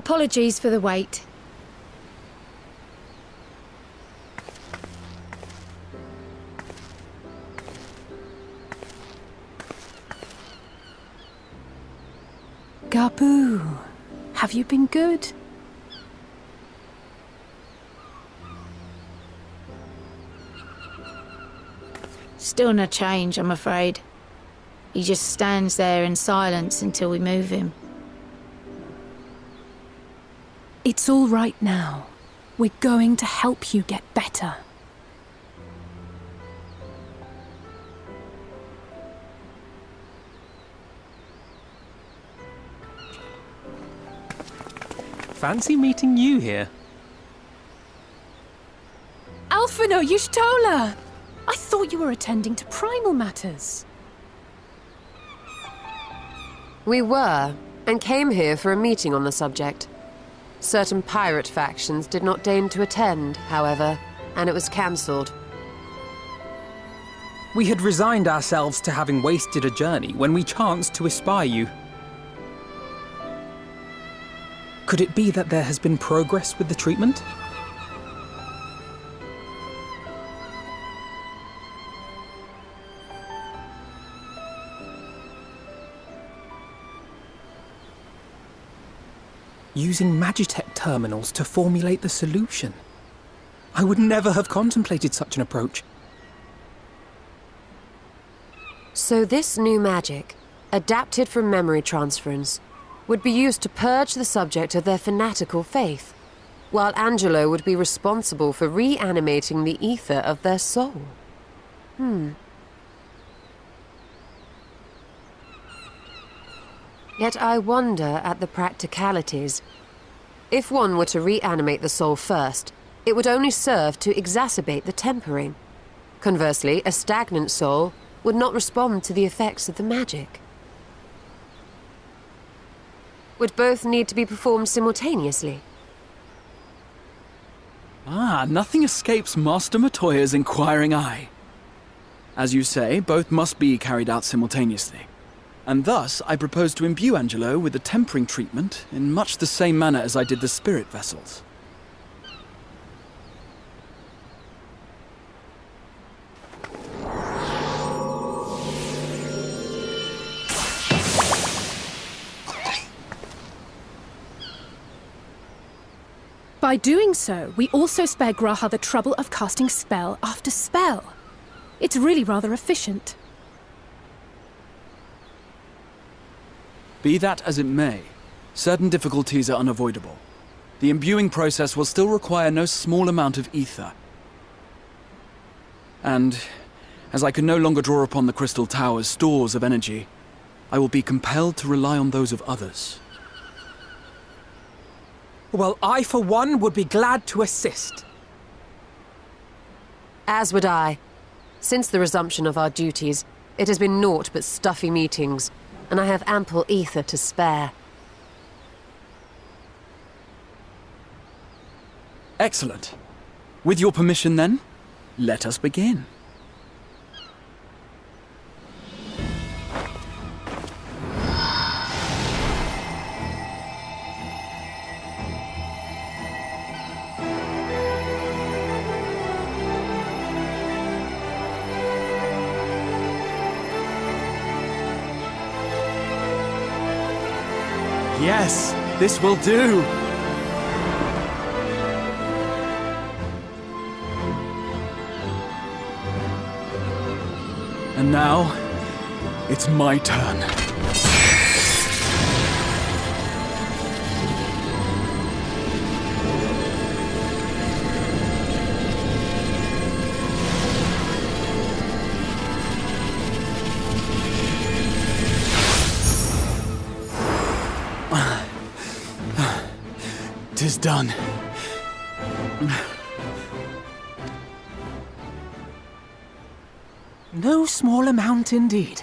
Apologies for the wait. Gabu, have you been good? Still no change, I'm afraid. He just stands there in silence until we move him. It's all right now. We're going to help you get better. Fancy meeting you here. Alphino Yushtola! I thought you were attending to primal matters. We were, and came here for a meeting on the subject. Certain pirate factions did not deign to attend, however, and it was cancelled. We had resigned ourselves to having wasted a journey when we chanced to espy you. Could it be that there has been progress with the treatment? Using Magitech terminals to formulate the solution. I would never have contemplated such an approach. So this new magic, adapted from memory transference, would be used to purge the subject of their fanatical faith, while Angelo would be responsible for reanimating the ether of their soul. Yet I wonder at the practicalities. If one were to reanimate the soul first, it would only serve to exacerbate the tempering. Conversely, a stagnant soul would not respond to the effects of the magic. Would both need to be performed simultaneously? Nothing escapes Master Matoya's inquiring eye. As you say, both must be carried out simultaneously. And thus, I propose to imbue Angelo with the tempering treatment in much the same manner as I did the spirit vessels. By doing so, we also spare Graha the trouble of casting spell after spell. It's really rather efficient. Be that as it may, certain difficulties are unavoidable. The imbuing process will still require no small amount of ether. And, as I can no longer draw upon the Crystal Tower's stores of energy, I will be compelled to rely on those of others. Well, I, for one, would be glad to assist. As would I. Since the resumption of our duties, it has been naught but stuffy meetings, and I have ample ether to spare. Excellent. With your permission, then, let us begin. Yes, this will do! And now, it's my turn. Tis done. No small amount indeed.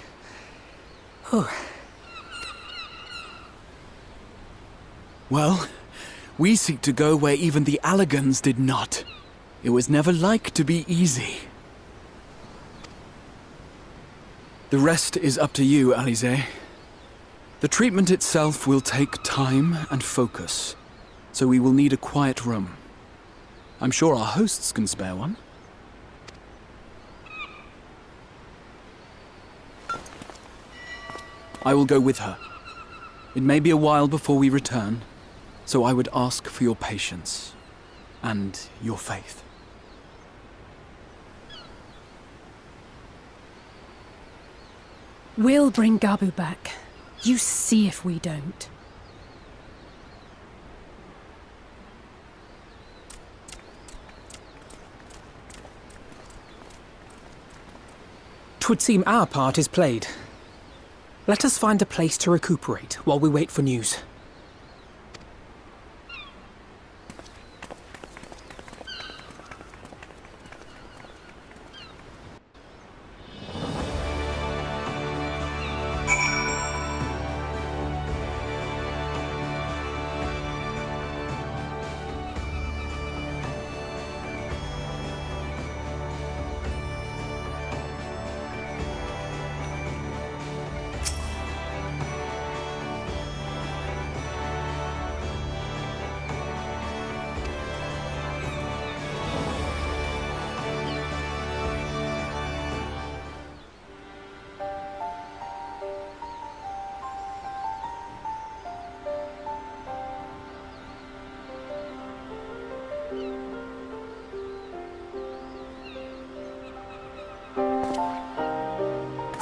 Well, we seek to go where even the Allegans did not. It was never like to be easy. The rest is up to you, Alize. The treatment itself will take time and focus, so we will need a quiet room. I'm sure our hosts can spare one. I will go with her. It may be a while before we return, so I would ask for your patience and your faith. We'll bring Gabu back. You see if we don't. Twould seem our part is played. Let us find a place to recuperate while we wait for news.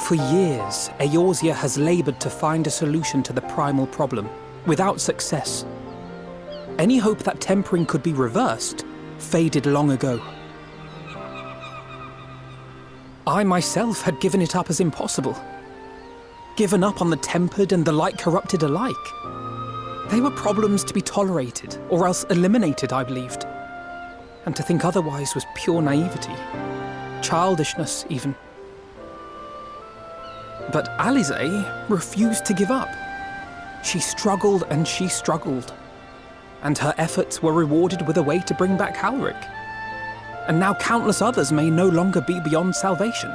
For years, Eorzea has laboured to find a solution to the primal problem, without success. Any hope that tempering could be reversed faded long ago. I myself had given it up as impossible. Given up on the tempered and the light corrupted alike. They were problems to be tolerated, or else eliminated, I believed. And to think otherwise was pure naivety. Childishness, even. But Alisaie refused to give up. She struggled and she struggled. And her efforts were rewarded with a way to bring back Halric. And now countless others may no longer be beyond salvation.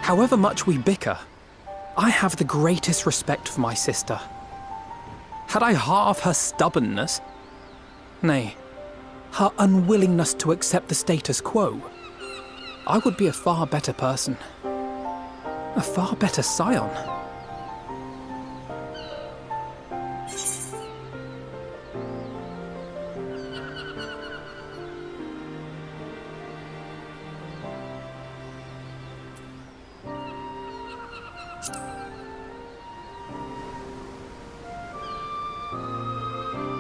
However much we bicker, I have the greatest respect for my sister. Had I half her stubbornness, nay, her unwillingness to accept the status quo, I would be a far better person. A far better scion.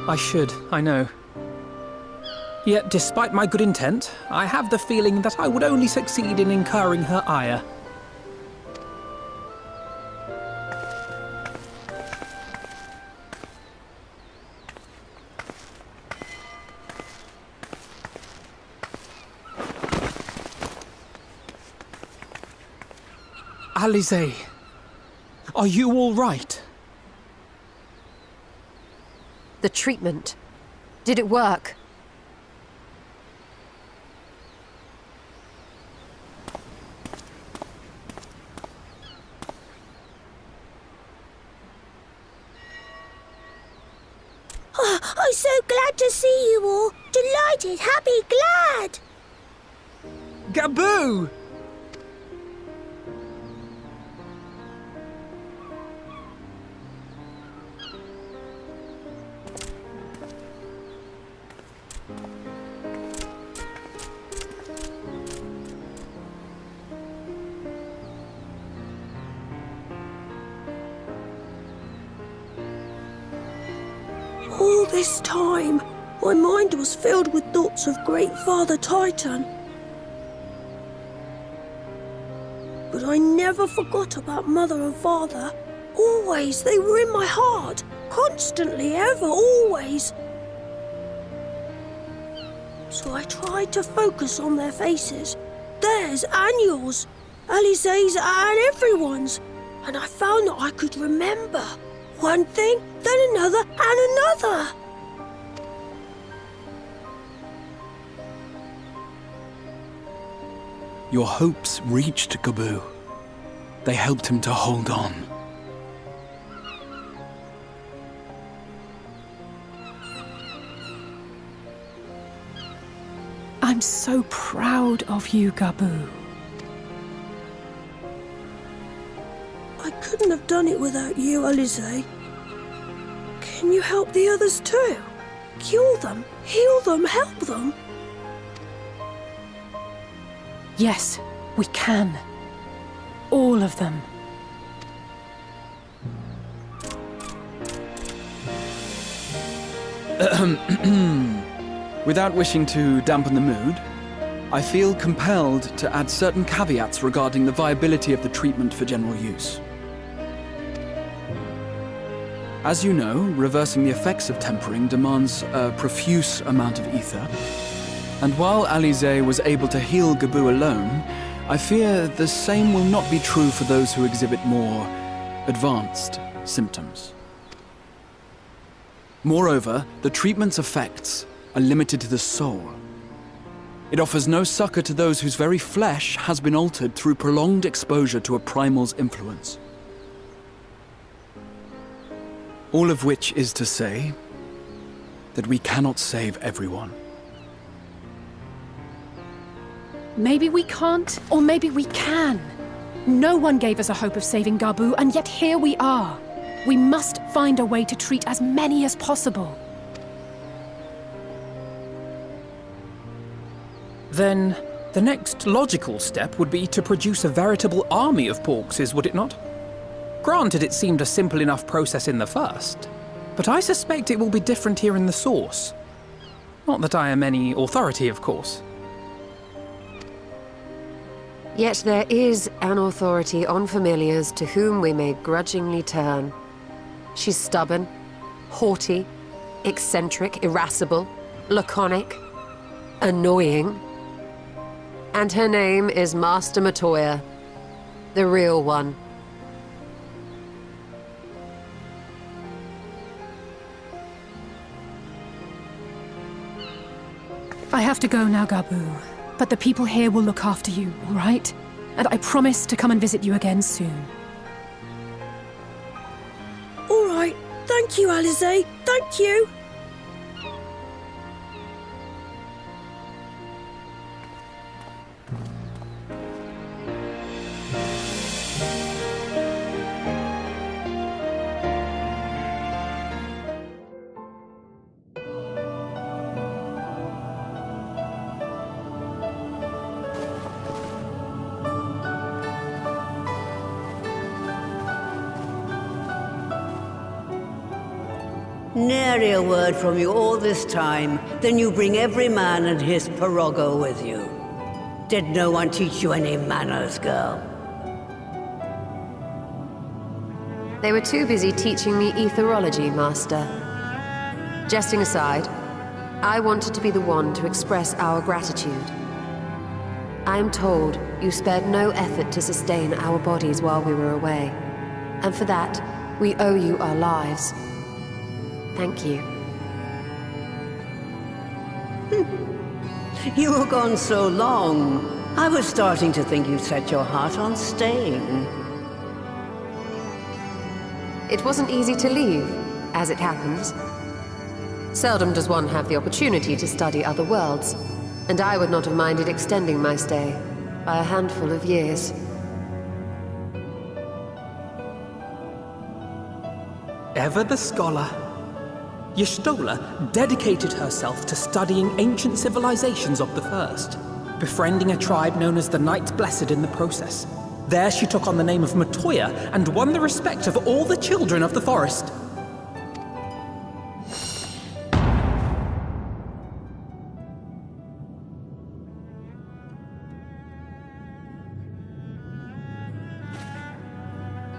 I should, I know. Yet, despite my good intent, I have the feeling that I would only succeed in incurring her ire. Alisaie, are you all right? The treatment. Did it work? I'm so glad to see you all. Delighted, happy, glad. Gabu! All this time, my mind was filled with thoughts of Great Father Titan. But I never forgot about Mother and Father. Always, they were in my heart. Constantly, ever, always. So I tried to focus on their faces. Theirs and yours. Alisaie's and everyone's. And I found that I could remember. One thing, then another, and another. Your hopes reached Gabu. They helped him to hold on. so proud of you, Gabu. I couldn't have done it without you, Alize. Can you help the others too? Cure them, heal them, help them? Yes, we can. All of them. Without wishing to dampen the mood, I feel compelled to add certain caveats regarding the viability of the treatment for general use. As you know, reversing the effects of tempering demands a profuse amount of ether. And while Alize was able to heal Gabu alone, I fear the same will not be true for those who exhibit more advanced symptoms. Moreover, the treatment's effects are limited to the soul. It offers no succor to those whose very flesh has been altered through prolonged exposure to a primal's influence. All of which is to say that we cannot save everyone. Maybe we can't, or maybe we can. No one gave us a hope of saving Gabu, and yet here we are. We must find a way to treat as many as possible. Then, the next logical step would be to produce a veritable army of Porkses, would it not? Granted, it seemed a simple enough process in the first, but I suspect it will be different here in the source. Not that I am any authority, of course. Yet there is an authority on familiars to whom we may grudgingly turn. She's stubborn, haughty, eccentric, irascible, laconic, annoying. And her name is Master Matoya, the real one. I have to go now, Gabu. But the people here will look after you, all right? And I promise to come and visit you again soon. All right. Thank you, Alize. Thank you. Nary a word from you all this time, then you bring every man and his pirogo with you. Did no one teach you any manners, girl? They were too busy teaching me etherology, Master. Jesting aside, I wanted to be the one to express our gratitude. I am told you spared no effort to sustain our bodies while we were away. And for that, we owe you our lives. Thank you. You were gone so long. I was starting to think you'd set your heart on staying. It wasn't easy to leave, as it happens. Seldom does one have the opportunity to study other worlds, and I would not have minded extending my stay by a handful of years. Ever the scholar. Y'shtola dedicated herself to studying ancient civilizations of the first, befriending a tribe known as the Night Blessed in the process. There she took on the name of Matoya and won the respect of all the children of the forest.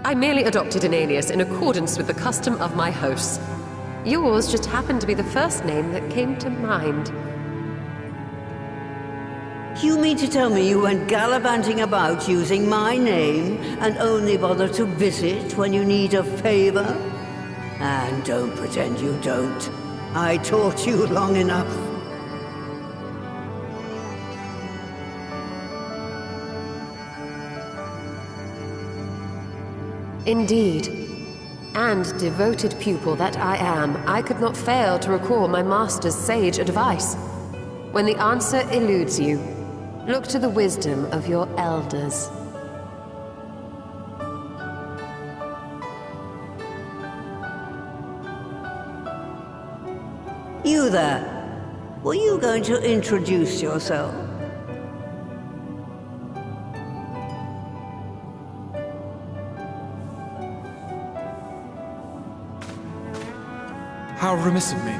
I merely adopted an alias in accordance with the custom of my hosts. Yours just happened to be the first name that came to mind. You mean to tell me you went gallivanting about using my name and only bother to visit when you need a favor? And don't pretend you don't. I taught you long enough. Indeed. And devoted pupil that I am, I could not fail to recall my master's sage advice. When the answer eludes you, look to the wisdom of your elders. You there. Were you going to introduce yourself? How remiss of me.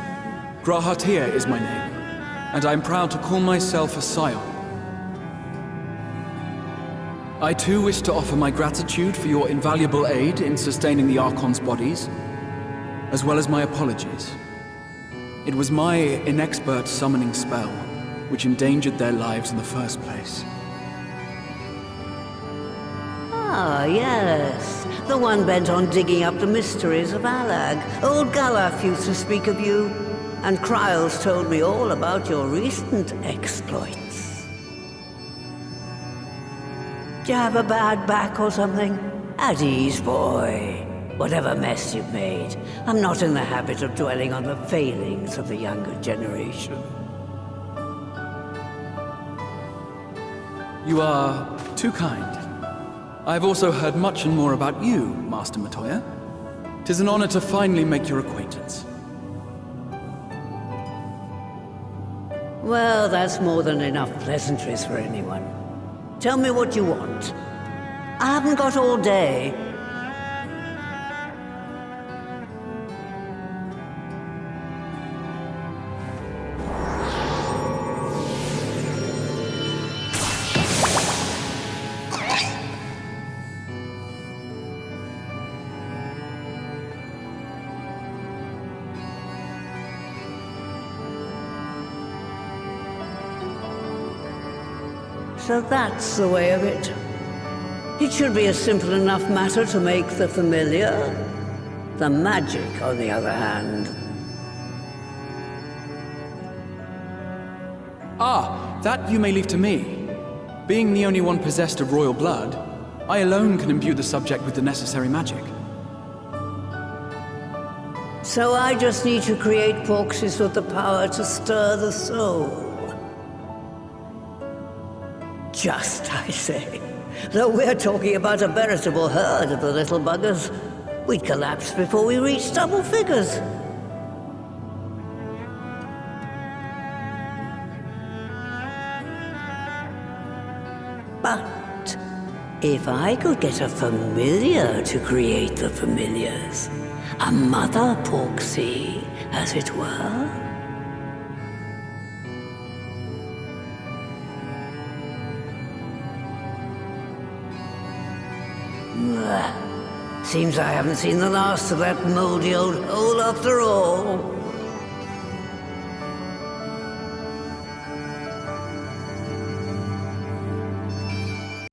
Grahatir is my name, and I am proud to call myself a scion. I too wish to offer my gratitude for your invaluable aid in sustaining the Archon's bodies, as well as my apologies. It was my inexpert summoning spell which endangered their lives in the first place. Ah, yes. The one bent on digging up the mysteries of Alag. Old Galaf used to speak of you, and Kryles told me all about your recent exploits. Do you have a bad back or something? At ease, boy. Whatever mess you've made, I'm not in the habit of dwelling on the failings of the younger generation. You are too kind. I've also heard much and more about you, Master Matoya. 'Tis an honor to finally make your acquaintance. Well, that's more than enough pleasantries for anyone. Tell me what you want. I haven't got all day. So that's the way of it. It should be a simple enough matter to make the familiar. The magic, on the other hand. Ah, that you may leave to me. Being the only one possessed of royal blood, I alone can imbue the subject with the necessary magic. So I just need to create porxes with the power to stir the soul. Just, I say. Though we're talking about a veritable herd of the little buggers, we'd collapse before we reached double figures. But if I could get a familiar to create the familiars, a mother porxie, as it were. Seems I haven't seen the last of that moldy old hole after all.